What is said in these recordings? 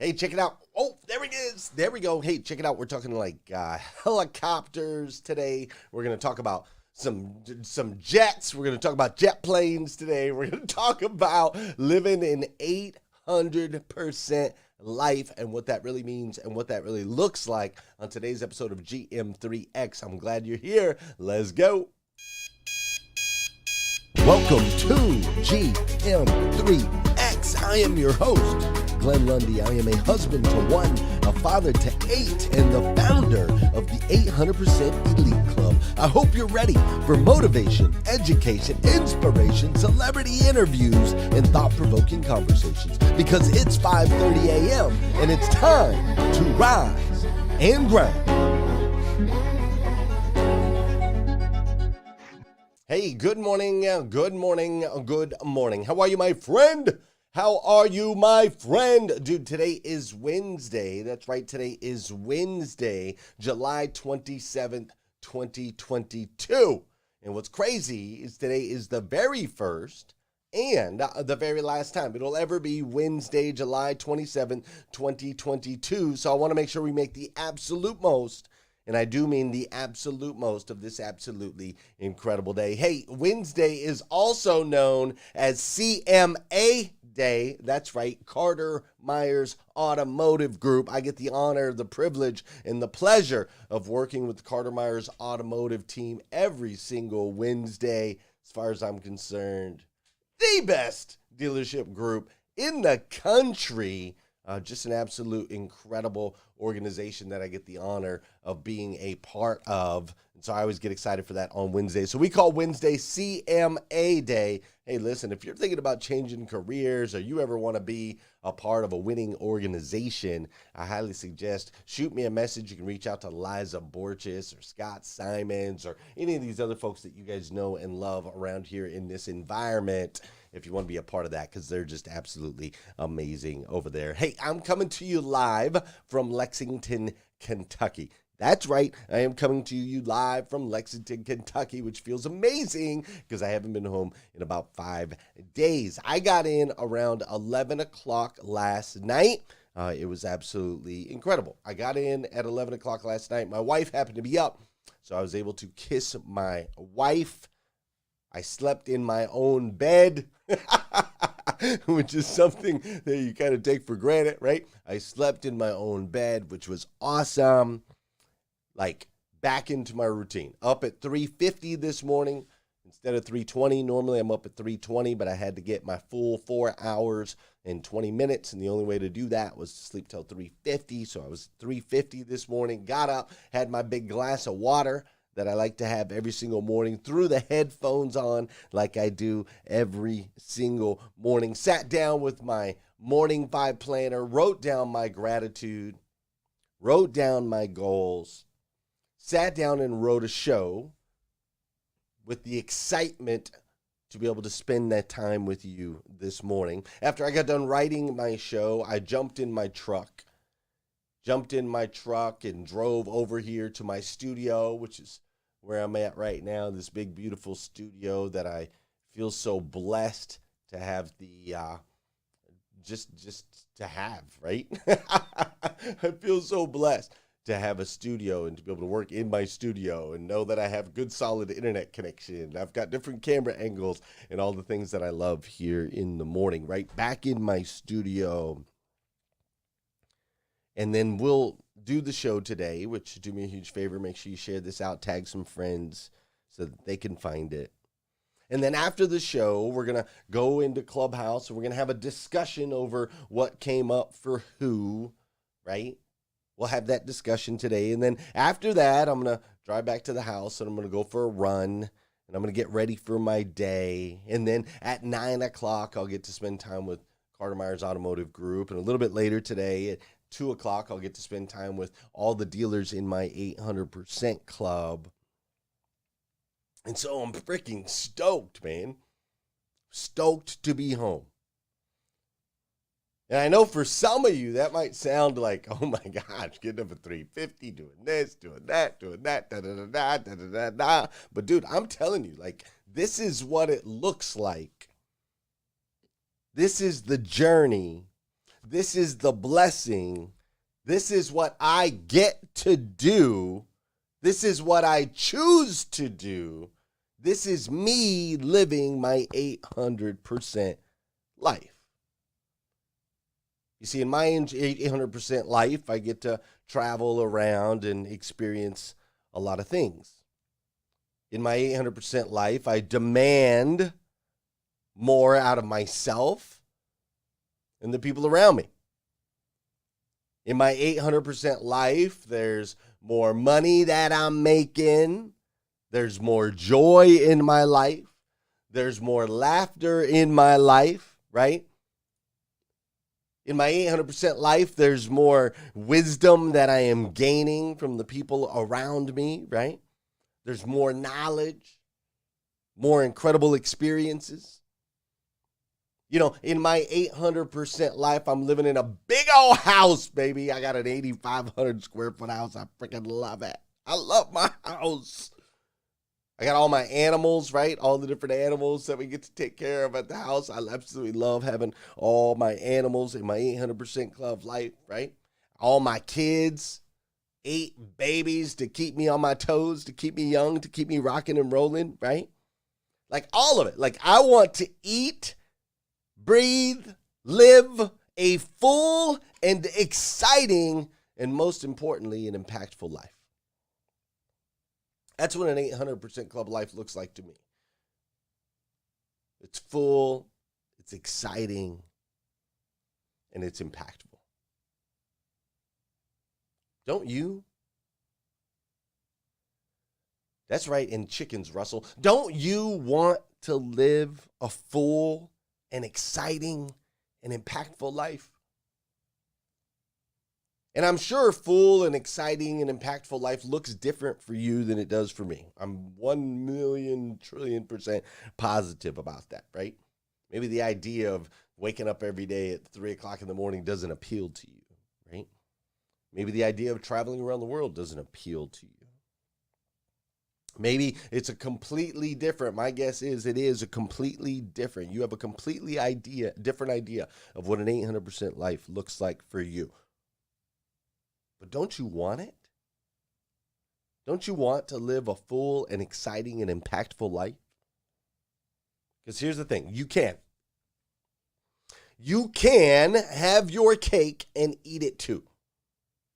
Hey, check it out. Oh, there it is. There we go. Hey, check it out. We're talking like helicopters today. We're going to talk about some jets. We're going to talk about jet planes today. We're going to talk about living in 800% life and what that really means and what that really looks like on today's episode of GM3X. I'm glad you're here. Let's go. Welcome to GM3X. I am your host, Glenn Lundy. I am a husband to one, a father to eight, and the founder of the 800% Elite Club. I hope you're ready for motivation, education, inspiration, celebrity interviews, and thought-provoking conversations because it's 5:30 a.m. and it's time to rise and grind. Hey, good morning, good morning, good morning. How are you, my friend? How are you, my friend? Dude, today is Wednesday. That's right, today is Wednesday, July 27th, 2022. And what's crazy is today is the very first and the very last time it'll ever be Wednesday, July 27th, 2022. So I want to make sure we make the absolute most, and I do mean the absolute most, of this absolutely incredible day. Hey, Wednesday is also known as CMA Day. That's right, Carter Myers Automotive Group. I get the honor, the privilege, and the pleasure of working with the Carter Myers Automotive team every single Wednesday. As far as I'm concerned, the best dealership group in the country. Just an absolute incredible organization that I get the honor of being a part of. And so I always get excited for that on Wednesday. So we call Wednesday CMA Day. Hey, listen, if you're thinking about changing careers or you ever want to be a part of a winning organization, I highly suggest shoot me a message. You can reach out to Liza Borges or Scott Simons or any of these other folks that you guys know and love around here in this environment if you want to be a part of that, because they're just absolutely amazing over there. Hey, I'm coming to you live from Lexington, Kentucky. That's right. I am coming to you live from Lexington, Kentucky, which feels amazing because I haven't been home in about 5 days. I got in around 11 o'clock last night. It was absolutely incredible. I got in at 11 o'clock last night. My wife happened to be up, so I was able to kiss my wife. I slept in my own bed, which is something that you kind of take for granted, right? I slept in my own bed, which was awesome. Like, back into my routine. Up at 3:50 this morning instead of 3:20. Normally I'm up at 3:20, but I had to get my full 4 hours and 20 minutes, and the only way to do that was to sleep till 3:50. So I was 3:50 this morning, got up, had my big glass of water that I like to have every single morning, threw the headphones on like I do every single morning, sat down with my morning 5 planner, wrote down my gratitude, wrote down my goals, sat down and wrote a show with the excitement to be able to spend that time with you this morning. After I got done writing my show, I jumped in my truck and drove over here to my studio, which is where I'm at right now, this big, beautiful studio that I feel so blessed to have the, just to have, right? I feel so blessed to have a studio and to be able to work in my studio and know that I have good, solid internet connection. I've got different camera angles and all the things that I love here in the morning, right? Back in my studio. And then we'll do the show today, which, do me a huge favor, make sure you share this out, tag some friends so that they can find it. And then after the show, we're going to go into Clubhouse and we're going to have a discussion over what came up for who, right? We'll have that discussion today. And then after that, I'm going to drive back to the house and I'm going to go for a run and I'm going to get ready for my day. And then at 9 o'clock, I'll get to spend time with Carter Myers Automotive Group. And a little bit later today at 2 o'clock, I'll get to spend time with all the dealers in my 800% club. And so I'm freaking stoked, man. Stoked to be home. And I know for some of you, that might sound like, oh my gosh, getting up at 3:50, doing this, doing that, da-da-da-da. But dude, I'm telling you, like, this is what it looks like. This is the journey This is the blessing. This is what I get to do. This is what I choose to do. This is me living my 800% life. You see, in my 800% life, I get to travel around and experience a lot of things. In my 800% life, I demand more out of myself and the people around me. In my 800% life, there's more money that I'm making. There's more joy in my life. There's more laughter in my life, right? In my 800% life, there's more wisdom that I am gaining from the people around me, right? There's more knowledge, more incredible experiences. You know, in my 800% life, I'm living in a big old house, baby. I got an 8,500 square foot house. I freaking love it. I love my house. I got all my animals, right? All the different animals that we get to take care of at the house. I absolutely love having all my animals in my 800% club life, right? All my kids, 8 babies to keep me on my toes, to keep me young, to keep me rocking and rolling, right? Like all of it. Like I want to eat, breathe, live a full and exciting, and most importantly, an impactful life. That's what an 800% club life looks like to me. It's full, it's exciting, and it's impactful. Don't you? That's right, in chickens, Russell. Don't you want to live a full and exciting and impactful life? And I'm sure full and exciting and impactful life looks different for you than it does for me. I'm 1,000,000,000,000% positive about that, right? Maybe the idea of waking up every day at 3 o'clock in the morning doesn't appeal to you, right? Maybe the idea of traveling around the world doesn't appeal to you. Maybe it's a completely different, my guess is it is a completely different. You have a completely different idea of what an 800% life looks like for you. But don't you want it? Don't you want to live a full and exciting and impactful life? Because here's the thing, you can. You can have your cake and eat it too.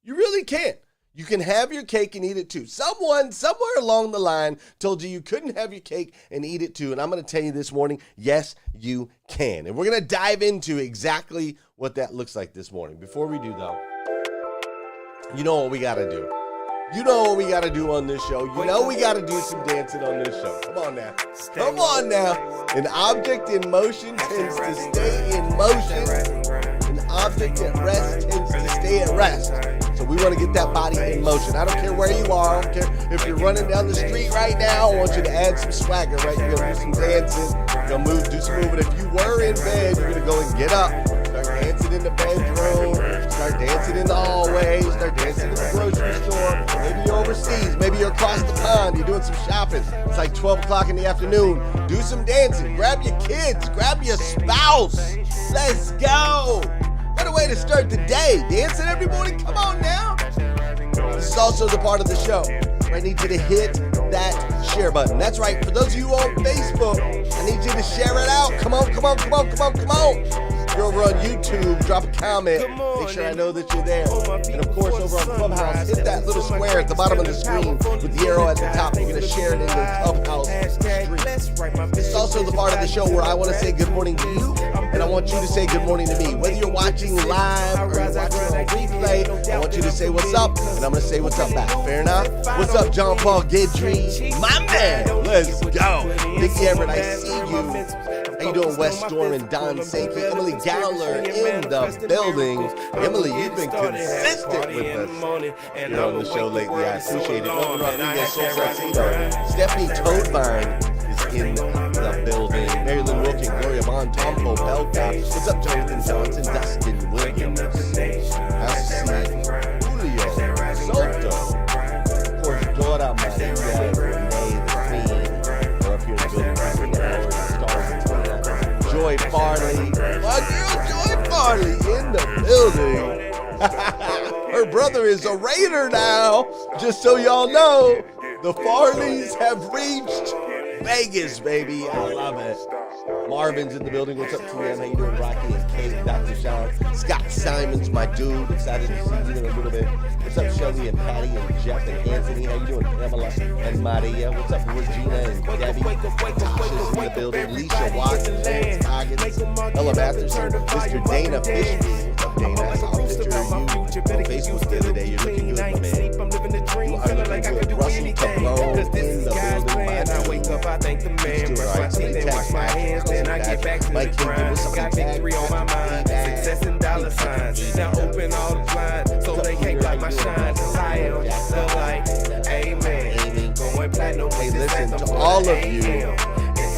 You really can. You can have your cake and eat it too. Someone, somewhere along the line, told you couldn't have your cake and eat it too. And I'm going to tell you this morning, yes, you can. And we're going to dive into exactly what that looks like this morning. Before we do, though, you know what we got to do. You know what we got to do on this show. You know we got to do some dancing on this show. Come on now. Come on now. An object in motion tends to stay in motion. An object at rest tends to stay at rest. So we want to get that body in motion. I don't care where you are. I don't care if you're running down the street right now. I want you to add some swagger, right? You're going to do some dancing. You're going to move, do some moving. If you were in bed, you're going to go and get up. Start dancing in the bedroom. Start dancing in the hallway. Start dancing in the grocery store. Maybe you're overseas. Maybe you're across the pond. You're doing some shopping. It's like 12 o'clock in the afternoon. Do some dancing. Grab your kids. Grab your spouse. Let's go. What a way to start the day. Dancing every morning. Come on now. This is also the part of the show where I need you to hit that share button. That's right. For those of you on Facebook, I need you to share it out. Come on, come on, come on, come on, come on. If you're over on YouTube, drop a comment. Make sure I know that you're there. And of course, over on Clubhouse, hit that little square at the bottom of the screen with the arrow at the top. You're going to share it in the Clubhouse stream. This is also the part of the show where I want to say good morning to you, and I want you to say good morning to me. Whether you're watching live or you're watching on replay, I want you to say what's up, and I'm going to say what's up back. Fair enough? What's up, John Paul Guidry? My man, let's go. Dickie Everett, I see you. How you doing, Wes Storm and Don Sankey? Emily Gowler in the building. Emily, you've been consistent with us here on the show lately. I appreciate it. Norman Rodriguez, Soul Salcedo. Stephanie Toadvine is in the building. Marilyn Wilkin, Gloria Bond, Tom Belka. What's up, Jonathan Johnson, Dustin Williams? Nice to see Julio Soto. Of course, Dora Maria, Renee the Queen. We're up here in the building. Joy Farley. My girl Joy Farley in the building. Her brother is a Raider now. Just so y'all know, the Farleys have reached Vegas, baby. I love it. Marvin's in the building. What's up, TM? How you doing? Rocky and Kate, Dr. Sean. Scott Simon's my dude. Excited to see you in a little bit. What's up, Shelly and Patty and Jeff and Anthony? How you doing? Pamela and Maria. What's up, Regina and Debbie? Tasha's in the building. Alicia Watson, Lance Coggins, Ella Masterson, Mr. Dana Fishman. What's up, Dana? I saw a picture of you on Facebook the other day. You're looking good, my man. You are looking good. Russell Capone in the building. Mike King, what's up, got victory on my mind. Success and dollar signs. Now open all the blinds so they can't block my shine. I am the light. Amen. Going platinum. Hey, listen to all of you.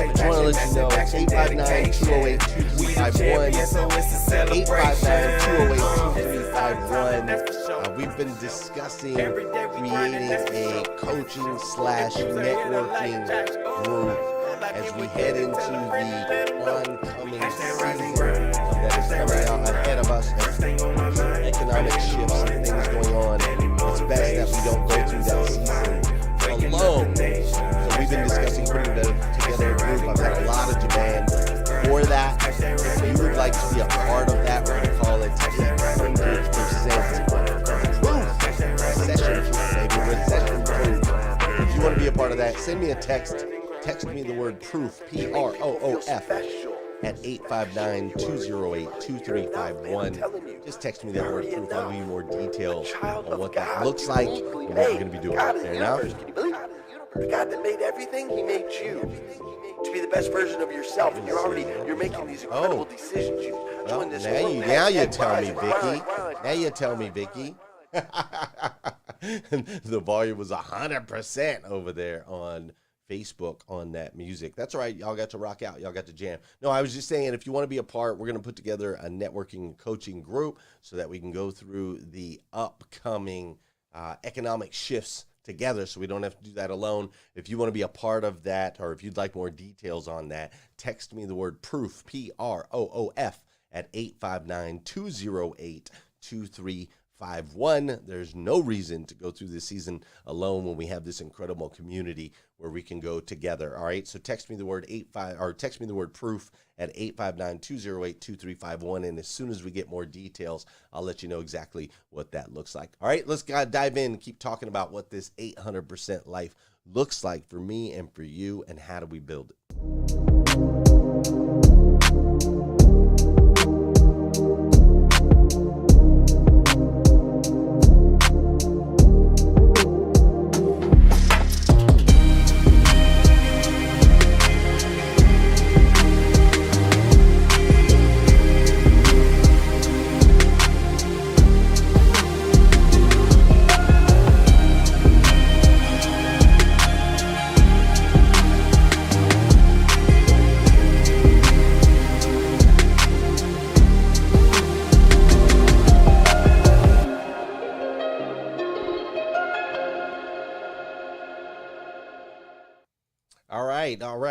I just want to let you know, 859-208-2351. 859-208-2351. We've been discussing creating a coaching/networking group as we head into the oncoming season that is coming out ahead of us. Economic shifts and things going on. It's best that we don't go through that season alone. So we've been discussing putting together a group. I've had a lot of demand for that. If you would like to be a part of that, we're going to call it 800% recession proof, baby. Recession proof. If you want to be a part of that, send me a text. Text me the word proof, PROOF, at 859-208-2351. Just text me that word proof. I'll give you more detail on what that looks like and what we're going to be doing. Fair enough? The God that made everything, he made you to be the best version of yourself, and you're making these incredible decisions. Now you tell me, Vicky. Now you tell me, Vicky. The volume was 100% over there on Facebook on that music. That's all right. Y'all got to rock out. Y'all got to jam. No, I was just saying, if you want to be a part, we're going to put together a networking and coaching group so that we can go through the upcoming economic shifts together, so we don't have to do that alone. If you want to be a part of that, or if you'd like more details on that, text me the word proof, PROOF, at 859-208-2351. There's no reason to go through this season alone when we have this incredible community where we can go together. All right, so text me the word text me the word proof at 859-208-2351, and as soon as we get more details, I'll let you know exactly what that looks like. All right, let's dive in and keep talking about what this 800% life looks like for me and for you, and how do we build it.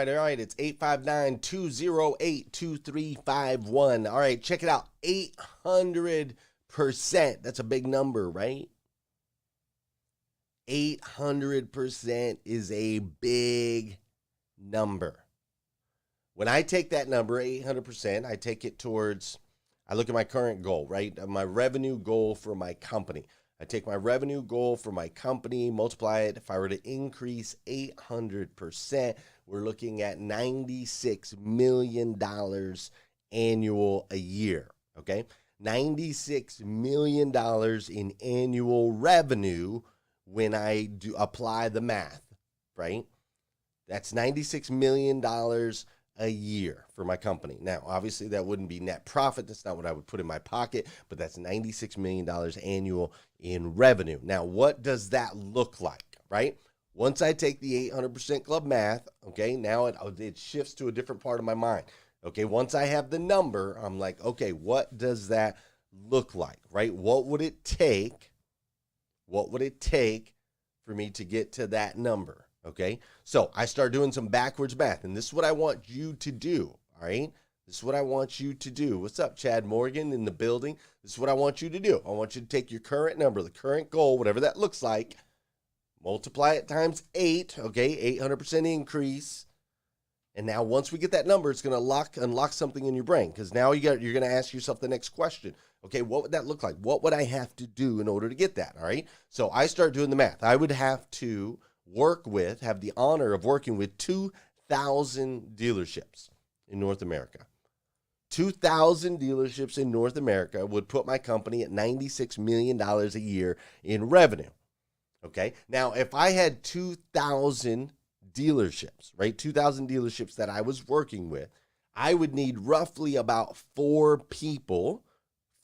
All right. It's 859-208-2351. All right, check it out. 800%. That's a big number, right? 800% is a big number. When I take that number, 800%, I take it towards, I look at my current goal, right? My revenue goal for my company. I take my revenue goal for my company, multiply it. If I were to increase 800%, we're looking at $96 million annual a year, okay? $96 million in annual revenue when I do apply the math, right? That's $96 million a year for my company. Now, obviously, that wouldn't be net profit. That's not what I would put in my pocket, but that's $96 million annual in revenue. Now, what does that look like, right? Once I take the 800% club math, okay, now it shifts to a different part of my mind. Okay, once I have the number, I'm like, okay, what does that look like, right? What would it take? What would it take for me to get to that number? Okay, so I start doing some backwards math, and this is what I want you to do, all right? This is what I want you to do. What's up, Chad Morgan in the building? This is what I want you to do. I want you to take your current number, the current goal, whatever that looks like, multiply it times 8, okay, 800% increase. And now once we get that number, it's going to unlock something in your brain, because now you're going to ask yourself the next question. Okay, what would that look like? What would I have to do in order to get that? All right. So I start doing the math. I would have to have the honor of working with 2,000 dealerships in North America. 2,000 dealerships in North America would put my company at $96 million a year in revenue. Okay. Now, if I had 2,000 dealerships, right? 2,000 dealerships that I was working with, I would need roughly about 4 people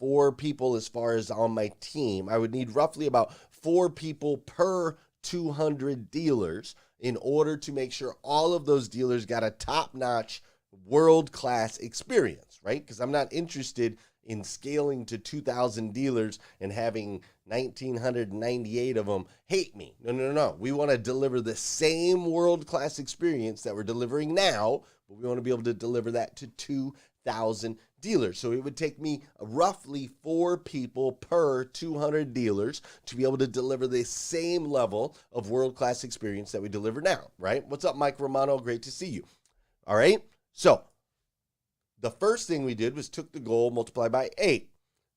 as far as on my team. I would need roughly about 4 people per 200 dealers in order to make sure all of those dealers got a top-notch, world-class experience, right? Because I'm not interested in scaling to 2,000 dealers and having 1,998 of them hate me. No. We want to deliver the same world-class experience that we're delivering now, but we want to be able to deliver that to 2,000 dealers. So it would take me roughly 4 people per 200 dealers to be able to deliver the same level of world-class experience that we deliver now, right? What's up, Mike Romano? Great to see you. All right. So the first thing we did was took the goal, multiplied by 8.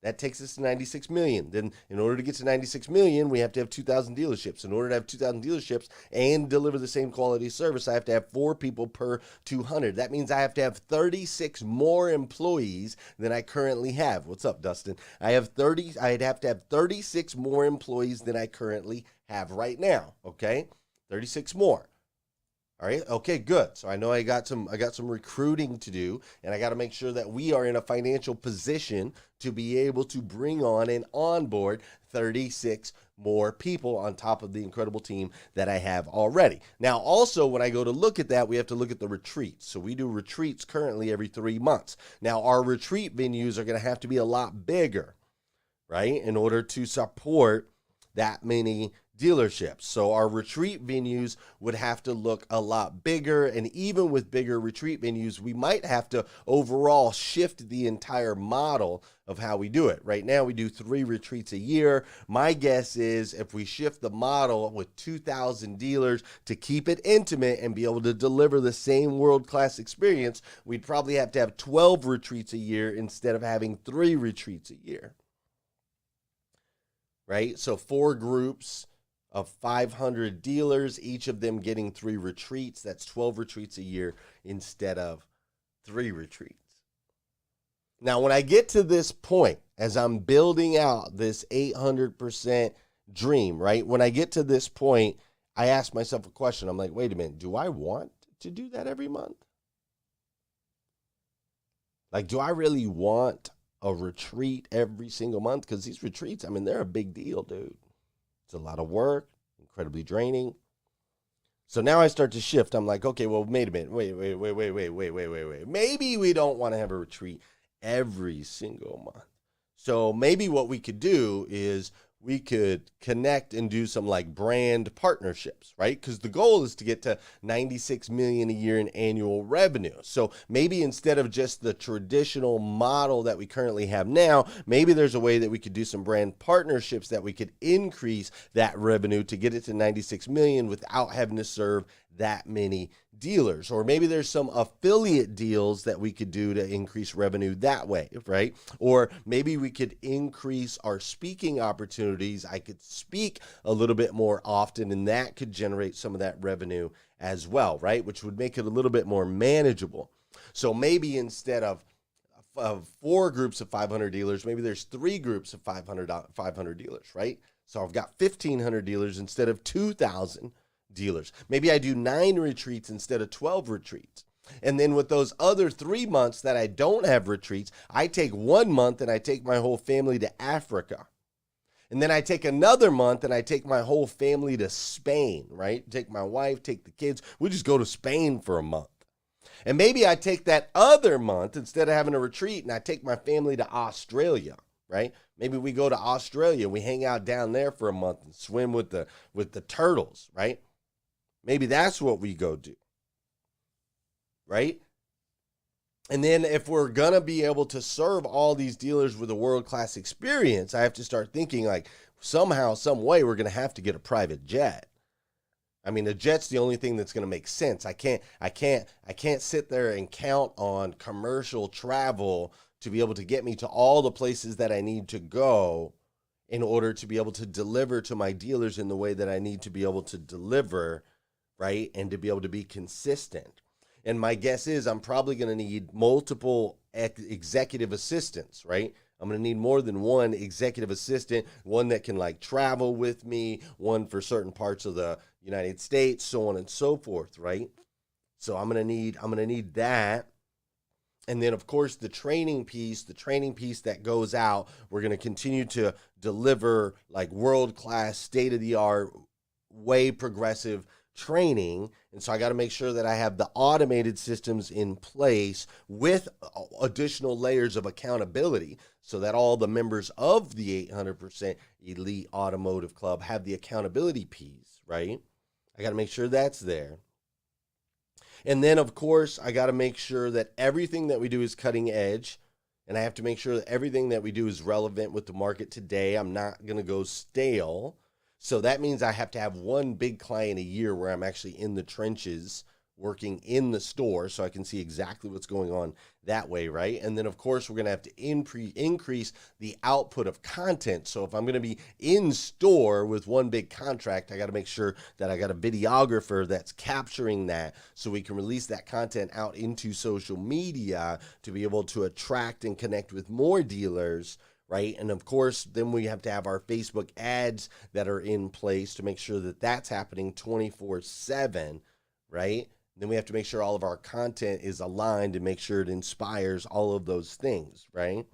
That takes us to 96 million. Then in order to get to 96 million, we have to have 2,000 dealerships. In order to have 2,000 dealerships and deliver the same quality service, I have to have 4 people per 200. That means I have to have 36 more employees than I currently have. What's up, Dustin? I'd have to have 36 more employees than I currently have right now, okay? 36 more. All right. Okay, good. So I know I got some recruiting to do, and I got to make sure that we are in a financial position to be able to bring on and onboard 36 more people on top of the incredible team that I have already. Now, also, when I go to look at that, we have to look at the retreats. So we do retreats currently every 3 months. Now, our retreat venues are going to have to be a lot bigger, right, in order to support that many dealerships. So our retreat venues would have to look a lot bigger, and even with bigger retreat venues, we might have to overall shift the entire model of how we do it. Right now, we do 3 retreats a year. My guess is if we shift the model with 2,000 dealers to keep it intimate and be able to deliver the same world-class experience, we'd probably have to have 12 retreats a year instead of having 3 retreats a year. Right? So 4 groups of 500 dealers, each of them getting 3 retreats. That's 12 retreats a year instead of 3 retreats. Now, when I get to this point, as I'm building out this 800% dream, right? When I get to this point, I ask myself a question. I'm like, wait a minute, do I want to do that every month? Like, do I really want a retreat every single month? Because these retreats, I mean, they're a big deal, dude. It's a lot of work, incredibly draining. So now I start to shift. I'm like, okay, well, wait a minute. Wait. Maybe we don't want to have a retreat every single month. So maybe what we could do is we could connect and do some like brand partnerships, right? Because the goal is to get to 96 million a year in annual revenue. So maybe instead of just the traditional model that we currently have now, maybe there's a way that we could do some brand partnerships that we could increase that revenue to get it to 96 million without having to serve that many dealers. Or maybe there's some affiliate deals that we could do to increase revenue that way, right? Or maybe we could increase our speaking opportunities. I could speak a little bit more often, and that could generate some of that revenue as well, right? Which would make it a little bit more manageable. So maybe instead of 4 groups of 500 dealers, maybe there's 3 groups of 500 dealers, right? So I've got 1,500 dealers instead of 2,000 dealers. Maybe I do 9 retreats instead of 12 retreats. And then with those other 3 months that I don't have retreats, I take 1 month and I take my whole family to Africa. And then I take another month and I take my whole family to Spain, right? Take my wife, take the kids. We just go to Spain for a month. And maybe I take that other month instead of having a retreat and I take my family to Australia, right? Maybe we go to Australia, we hang out down there for a month and swim with the turtles, right? Maybe that's what we go do, right? And then if we're going to be able to serve all these dealers with a world-class experience, I have to start thinking like somehow, some way, we're going to have to get a private jet. I mean, a jet's the only thing that's going to make sense. I can't sit there and count on commercial travel to be able to get me to all the places that I need to go in order to be able to deliver to my dealers in the way that I need to be able to deliver, right? And to be able to be consistent. And my guess is I'm probably going to need multiple executive assistants, right? I'm going to need more than one executive assistant, one that can like travel with me, one for certain parts of the United States, so on and so forth, right? So I'm going to need that. And then of course the training piece that goes out, we're going to continue to deliver like world-class, state-of-the-art, way progressive training. And so I got to make sure that I have the automated systems in place with additional layers of accountability so that all the members of the 800% Elite Automotive Club have the accountability piece, right? I got to make sure that's there. And then, of course, I got to make sure that everything that we do is cutting edge. And I have to make sure that everything that we do is relevant with the market today. I'm not going to go stale. So that means I have to have one big client a year where I'm actually in the trenches working in the store so I can see exactly what's going on that way, right? And then, of course, we're going to have to increase the output of content. So if I'm going to be in store with one big contract, I got to make sure that I got a videographer that's capturing that so we can release that content out into social media to be able to attract and connect with more dealers, right? And of course, then we have to have our Facebook ads that are in place to make sure that that's happening 24/7, right? Then we have to make sure all of our content is aligned and make sure it inspires all of those things, right?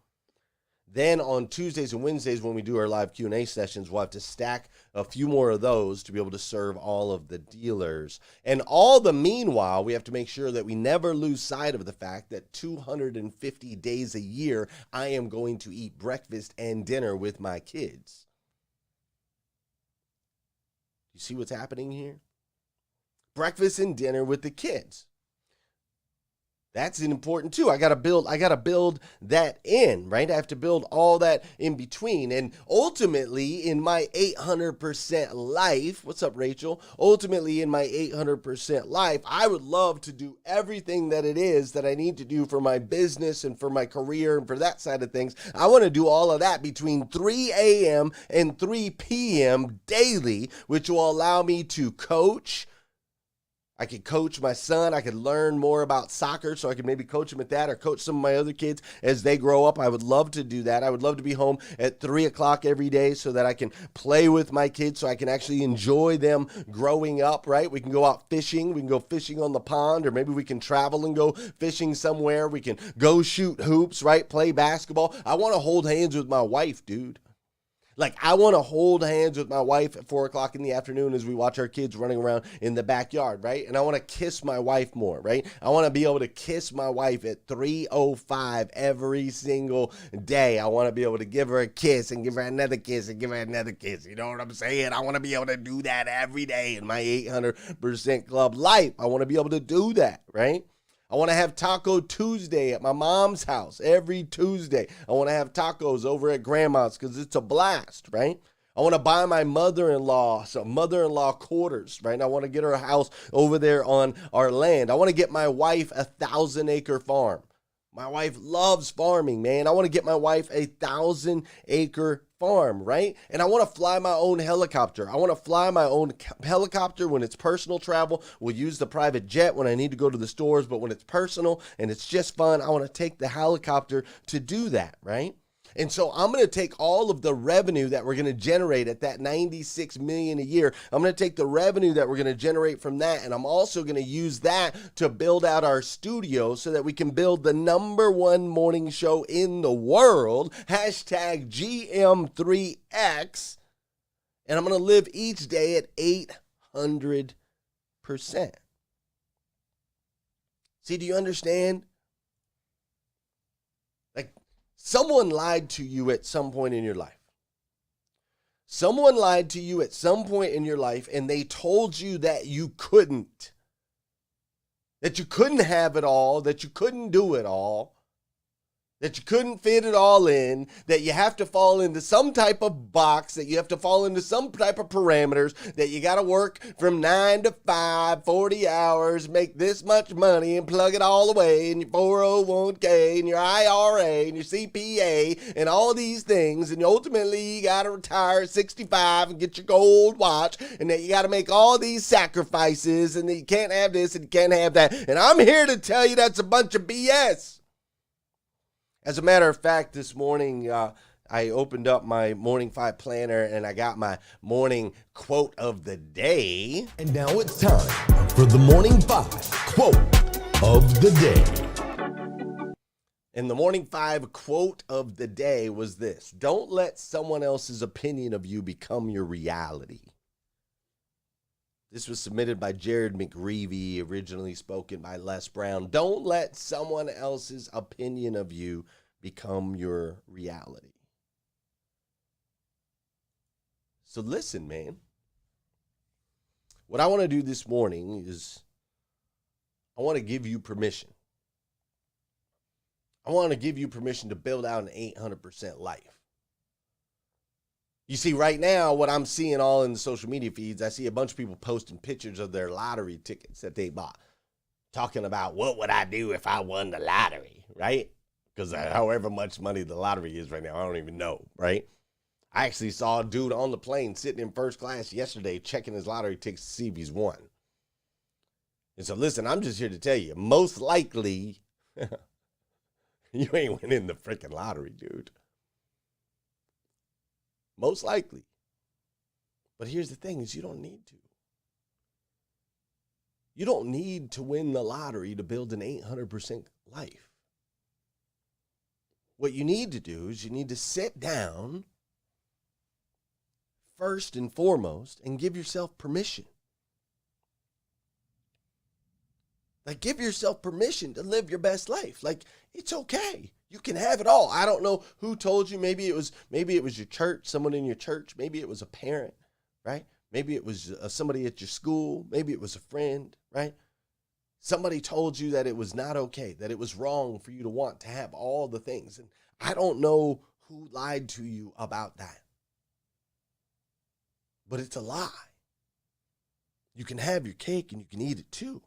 Then on Tuesdays and Wednesdays when we do our live Q&A sessions, we'll have to stack a few more of those to be able to serve all of the dealers. And all the meanwhile, we have to make sure that we never lose sight of the fact that 250 days a year, I am going to eat breakfast and dinner with my kids. You see what's happening here? Breakfast and dinner with the kids. That's important too. I gotta build that in, right? I have to build all that in between. And ultimately in my 800% life, what's up, Rachel? Ultimately in my 800% life, I would love to do everything that it is that I need to do for my business and for my career and for that side of things. I want to do all of that between 3 a.m. and 3 p.m. daily, which will allow me to coach. I could coach my son. I could learn more about soccer so I could maybe coach him at that or coach some of my other kids as they grow up. I would love to do that. I would love to be home at 3 o'clock every day so that I can play with my kids so I can actually enjoy them growing up, right? We can go out fishing. We can go fishing on the pond, or maybe we can travel and go fishing somewhere. We can go shoot hoops, right? Play basketball. I want to hold hands with my wife, dude. Like, I want to hold hands with my wife at 4 o'clock in the afternoon as we watch our kids running around in the backyard, right? And I want to kiss my wife more, right? I want to be able to kiss my wife at 3:05 every single day. I want to be able to give her a kiss and give her another kiss and give her another kiss. You know what I'm saying? I want to be able to do that every day in my 800% club life. I want to be able to do that, right? I want to have Taco Tuesday at my mom's house every Tuesday. I want to have tacos over at grandma's because it's a blast, right? I want to buy my mother-in-law some mother-in-law quarters, right? And I want to get her a house over there on our land. I want to get my wife a 1,000-acre farm. My wife loves farming, man. I want to get my wife a 1,000-acre farm, right? And I want to fly my own helicopter. I want to fly my own helicopter when it's personal travel. We'll use the private jet when I need to go to the stores, but when it's personal and it's just fun, I want to take the helicopter to do that, right? And so I'm going to take all of the revenue that we're going to generate at that 96 million a year. I'm going to take the revenue that we're going to generate from that, and I'm also going to use that to build out our studio so that we can build the #1 morning show in the world, hashtag GM3X, and I'm going to live each day at 800%. See, do you understand? Someone lied to you at some point in your life. Someone lied to you at some point in your life, and they told you that you couldn't. that you couldn't have it all, that you couldn't do it all, that you couldn't fit it all in, that you have to fall into some type of box, that you have to fall into some type of parameters, that you got to work from 9 to 5, 40 hours, make this much money and plug it all away in your 401k and your IRA and your CPA and all these things. And ultimately you got to retire at 65 and get your gold watch, and that you got to make all these sacrifices, and that you can't have this and you can't have that. And I'm here to tell you that's a bunch of BS. As a matter of fact, this morning, I opened up my Morning 5 planner and I got my morning quote of the day. And now it's time for the Morning 5 quote of the day. And the Morning 5 quote of the day was this: don't let someone else's opinion of you become your reality. This was submitted by Jared McGreevy, originally spoken by Les Brown. Don't let someone else's opinion of you become your reality. So listen, man. What I want to do this morning is I want to give you permission. I want to give you permission to build out an 800% life. You see, right now, what I'm seeing all in the social media feeds, I see a bunch of people posting pictures of their lottery tickets that they bought, talking about what would I do if I won the lottery, right? Because however much money the lottery is right now, I don't even know, right? I actually saw a dude on the plane sitting in first class yesterday checking his lottery tickets to see if he's won. And so, listen, I'm just here to tell you, most likely, you ain't winning the freaking lottery, dude. Most likely. But here's the thing is you don't need to. You don't need to win the lottery to build an 800% life. What you need to do is you need to sit down first and foremost and give yourself permission. Like, give yourself permission to live your best life. Like, it's okay. You can have it all. I don't know who told you. Maybe it was your church, someone in your church. Maybe it was a parent, right? Maybe it was somebody at your school. Maybe it was a friend, right? Somebody told you that it was not okay, that it was wrong for you to want to have all the things. And I don't know who lied to you about that. But it's a lie. You can have your cake and you can eat it too.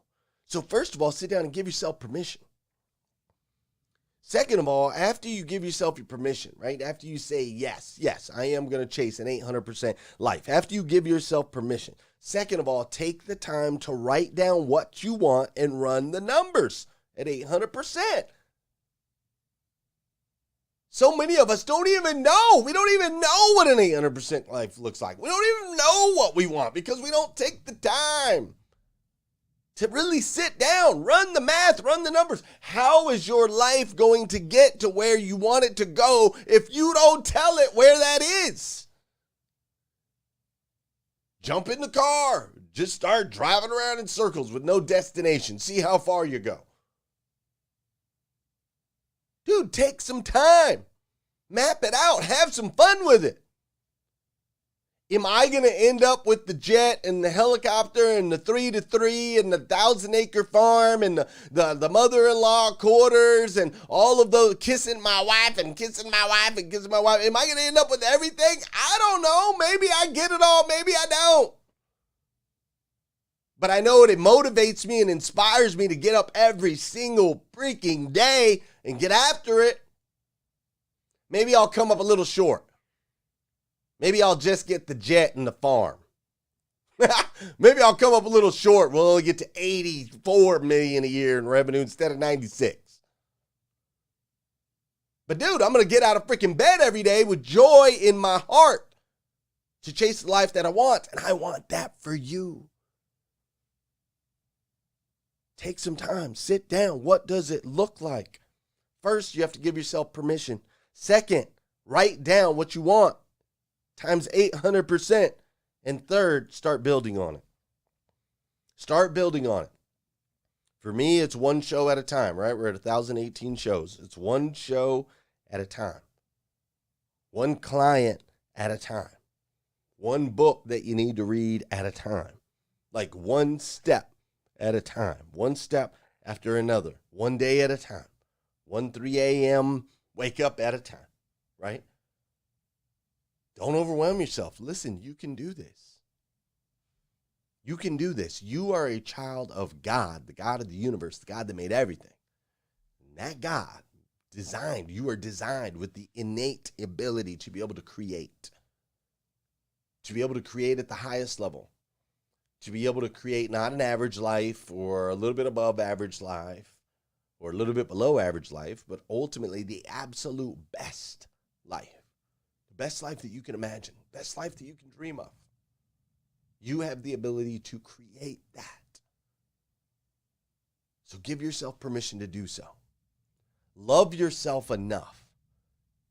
So first of all, sit down and give yourself permission. Second of all, after you give yourself your permission, right? After you say, yes, I am going to chase an 800% life. After you give yourself permission. Second of all, take the time to write down what you want and run the numbers at 800%. So many of us don't even know. We don't even know what an 800% life looks like. We don't even know what we want because we don't take the time to really sit down, run the math, run the numbers. How is your life going to get to where you want it to go if you don't tell it where that is? Jump in the car. Just start driving around in circles with no destination. See how far you go. Dude, take some time. Map it out. Have some fun with it. Am I going to end up with the jet and the helicopter and the 3-to-3 and the 1,000-acre farm and the mother-in-law quarters and all of those kissing my wife and kissing my wife and kissing my wife? Am I going to end up with everything? I don't know. Maybe I get it all. Maybe I don't. But I know it motivates me and inspires me to get up every single freaking day and get after it. Maybe I'll come up a little short. Maybe I'll just get the jet and the farm. Maybe I'll come up a little short. We'll only get to $84 million a year in revenue instead of 96. But dude, I'm going to get out of freaking bed every day with joy in my heart to chase the life that I want. And I want that for you. Take some time. Sit down. What does it look like? First, you have to give yourself permission. Second, write down what you want times 800%. And third, start building on it. Start building on it. For me, it's one show at a time, right? We're at 1,018 shows. It's one show at a time. One client at a time. One book that you need to read at a time. Like one step at a time. One step after another, one day at a time, 3 a.m. wake up at a time, right? Don't overwhelm yourself. Listen, you can do this. You can do this. You are a child of God, the God of the universe, the God that made everything. And that God you are designed with the innate ability to be able to create at the highest level, to be able to create not an average life or a little bit above average life or a little bit below average life, but ultimately the absolute best life, the best life that you can imagine, best life that you can dream of. You have the ability to create that. So give yourself permission to do so. Love yourself enough.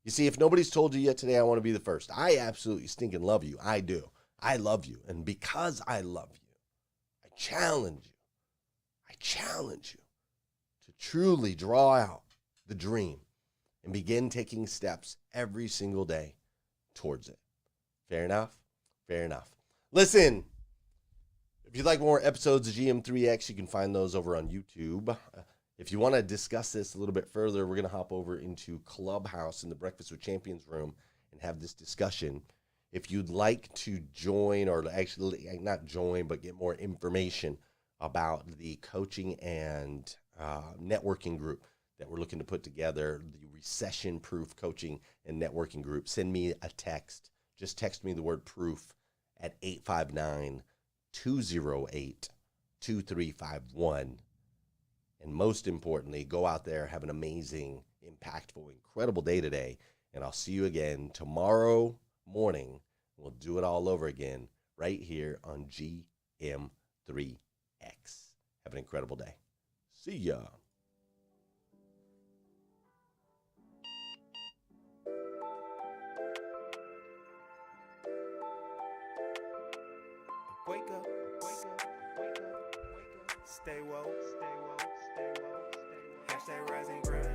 You see, if nobody's told you yet today, I want to be the first. I absolutely stinking love you. I do. I love you. And because I love you, I challenge you to truly draw out the dream and begin taking steps every single day towards it. Fair enough? Fair enough. Listen, if you'd like more episodes of GM3X, you can find those over on YouTube. If you want to discuss this a little bit further, we're going to hop over into Clubhouse in the Breakfast with Champions room and have this discussion. If you'd like to join, or actually not join, but get more information about the coaching and networking group that we're looking to put together, the recession-proof coaching and networking group, send me a text. Just text me the word proof at 859-208-2351. And most importantly, go out there, have an amazing, impactful, incredible day today. And I'll see you again tomorrow morning. We'll do it all over again right here on GM3X. Have an incredible day. See ya. Wake up, wake up, wake up, wake up. Stay woke, stay woke, stay woke, stay woke. Hashtag rising grind.